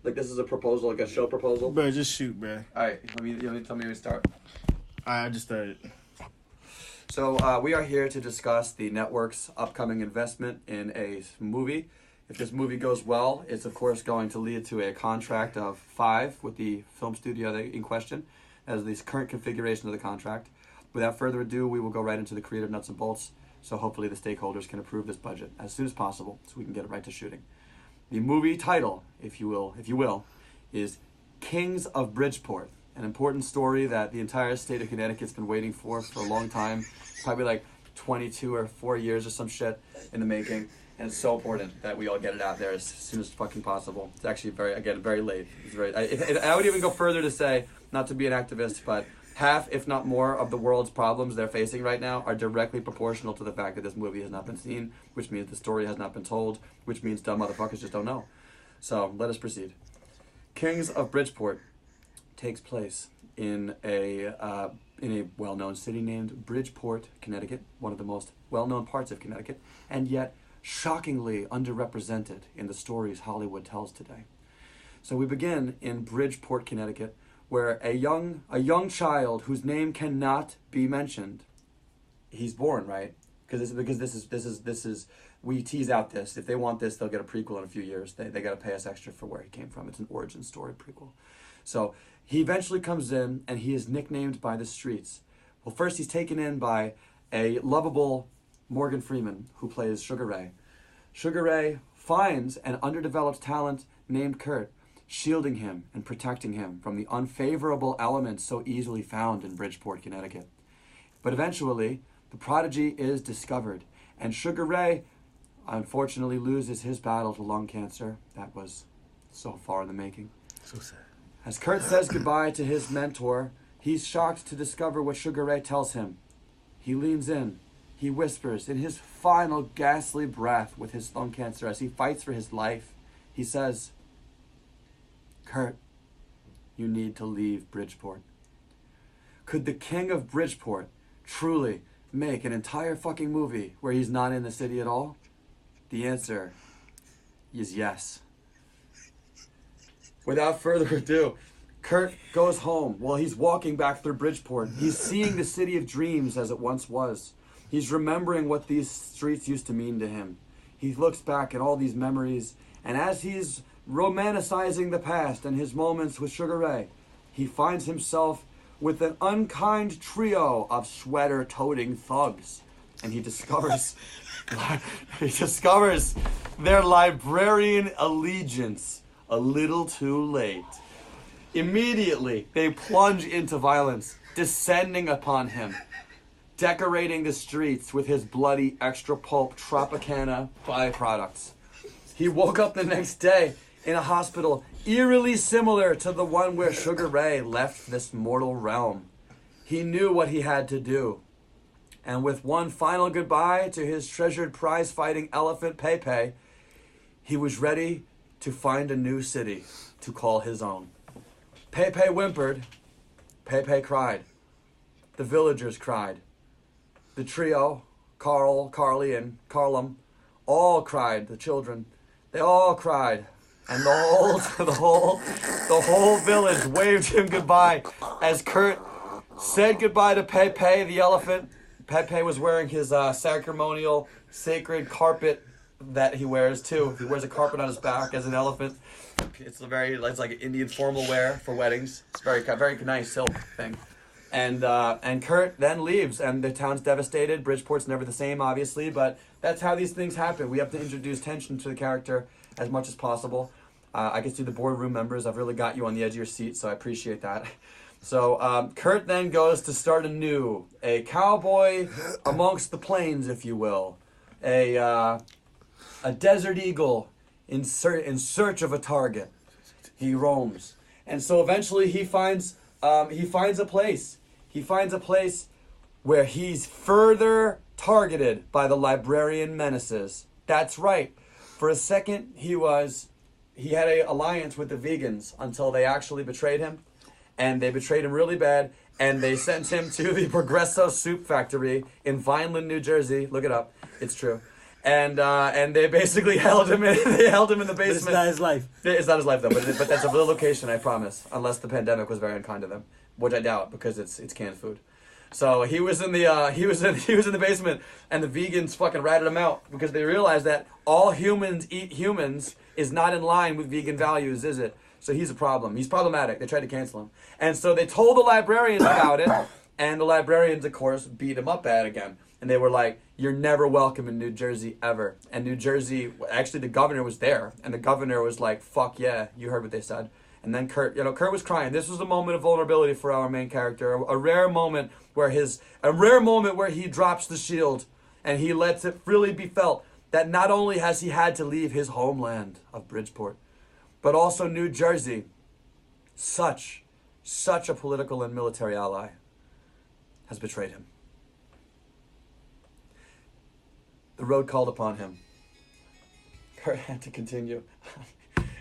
Like this is a proposal, like a show proposal? Bro, just shoot, bro. Alright, let me tell me when to start. I just started. So we are here to discuss the network's upcoming investment in a movie. If this movie goes well, it's of course going to lead to a contract of 5 with the film studio in question, as the current configuration of the contract. Without further ado, we will go right into the creative nuts and bolts, so hopefully the stakeholders can approve this budget as soon as possible so we can get it right to shooting. The movie title, if you will, is Kings of Bridgeport, an important story that the entire state of Connecticut's been waiting for a long time, probably like 22 or 4 years or some shit in the making. And it's so important that we all get it out there as soon as fucking possible. It's actually very late. I would even go further to say, not to be an activist, but half, if not more, of the world's problems they're facing right now are directly proportional to the fact that this movie has not been seen, which means the story has not been told, which means dumb motherfuckers just don't know. So let us proceed. Kings of Bridgeport takes place in a well-known city named Bridgeport, Connecticut, one of the most well-known parts of Connecticut, and yet shockingly underrepresented in the stories Hollywood tells today. So we begin in Bridgeport, Connecticut, where a young child whose name cannot be mentioned, he's born, right? Because this is we tease out this. If they want this, they'll get a prequel in a few years. They got to pay us extra for where he came from. It's an origin story prequel. So he eventually comes in, and he is nicknamed by the streets. Well, first he's taken in by a lovable Morgan Freeman, who plays Sugar Ray. Sugar Ray finds an underdeveloped talent named Kurt, shielding him and protecting him from the unfavorable elements so easily found in Bridgeport, Connecticut. But eventually, the prodigy is discovered, and Sugar Ray unfortunately loses his battle to lung cancer. That was so far in the making. So sad. As Kurt says goodbye to his mentor, he's shocked to discover what Sugar Ray tells him. He leans in. He whispers in his final ghastly breath with his lung cancer as he fights for his life. He says, "Kurt, you need to leave Bridgeport." Could the king of Bridgeport truly make an entire fucking movie where he's not in the city at all? The answer is yes. Without further ado, Kurt goes home. While he's walking back through Bridgeport, he's seeing the city of dreams as it once was. He's remembering what these streets used to mean to him. He looks back at all these memories, and as he's romanticizing the past and his moments with Sugar Ray, he finds himself with an unkind trio of sweater-toting thugs. And he discovers their librarian allegiance a little too late. Immediately, they plunge into violence, descending upon him, decorating the streets with his bloody extra pulp Tropicana byproducts. He woke up the next day in a hospital eerily similar to the one where Sugar Ray left this mortal realm. He knew what he had to do. And with one final goodbye to his treasured prize-fighting elephant Pepe, he was ready to find a new city to call his own. Pepe whimpered. Pepe cried. The villagers cried. The trio, Carl, Carly, and Carlum, all cried. The children, they all cried, and the whole village waved him goodbye as Kurt said goodbye to Pepe the elephant. Pepe was wearing his ceremonial sacred carpet that he wears too. He wears a carpet on his back as an elephant. It's like an Indian formal wear for weddings. It's very nice silk thing. And Kurt then leaves, and the town's devastated. Bridgeport's never the same, obviously, but that's how these things happen. We have to introduce tension to the character as much as possible. I can see the boardroom members. I've really got you on the edge of your seat, so I appreciate that. So Kurt then goes to start anew. A cowboy amongst the plains, if you will. A desert eagle in search of a target. He roams. And so eventually he finds a place. He finds a place where he's further targeted by the librarian menaces. That's right. For a second, he had an alliance with the vegans until they actually betrayed him. And they betrayed him really bad. And they sent him to the Progresso Soup Factory in Vineland, New Jersey. Look it up. It's true. and they basically held him in the But it's basement. not his life. It's not his life though, but that's a real location, I promise. Unless the pandemic was very unkind to them, which I doubt because it's canned food. So he was in the he was in the basement, and the vegans fucking ratted him out because they realized that all humans eat humans is not in line with vegan values, is it? So he's a problem. He's problematic. They tried to cancel him, and so they told the librarians about it, and the librarians, of course, beat him up bad again. And they were like, "You're never welcome in New Jersey ever." And New Jersey, actually, the governor was there, and the governor was like, "Fuck yeah, you heard what they said." And then Kurt was crying. This was a moment of vulnerability for our main character, a rare moment where he drops the shield, and he lets it really be felt that not only has he had to leave his homeland of Bridgeport, but also New Jersey, such a political and military ally, has betrayed him. The road called upon him. Kurt had to continue.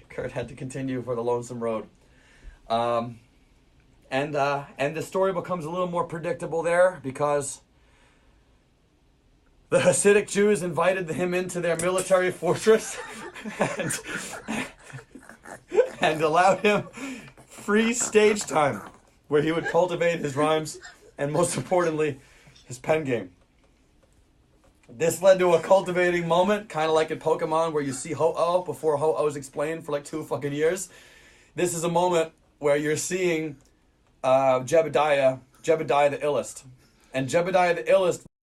Kurt had to continue for the lonesome road. And the story becomes a little more predictable there because the Hasidic Jews invited him into their military fortress and allowed him free stage time where he would cultivate his rhymes and, most importantly, his pen game. This led to a cultivating moment, kind of like in Pokemon where you see Ho-Oh before Ho-Oh is explained for like 2 fucking years. This is a moment where you're seeing Jebediah the illest. And Jebediah the illest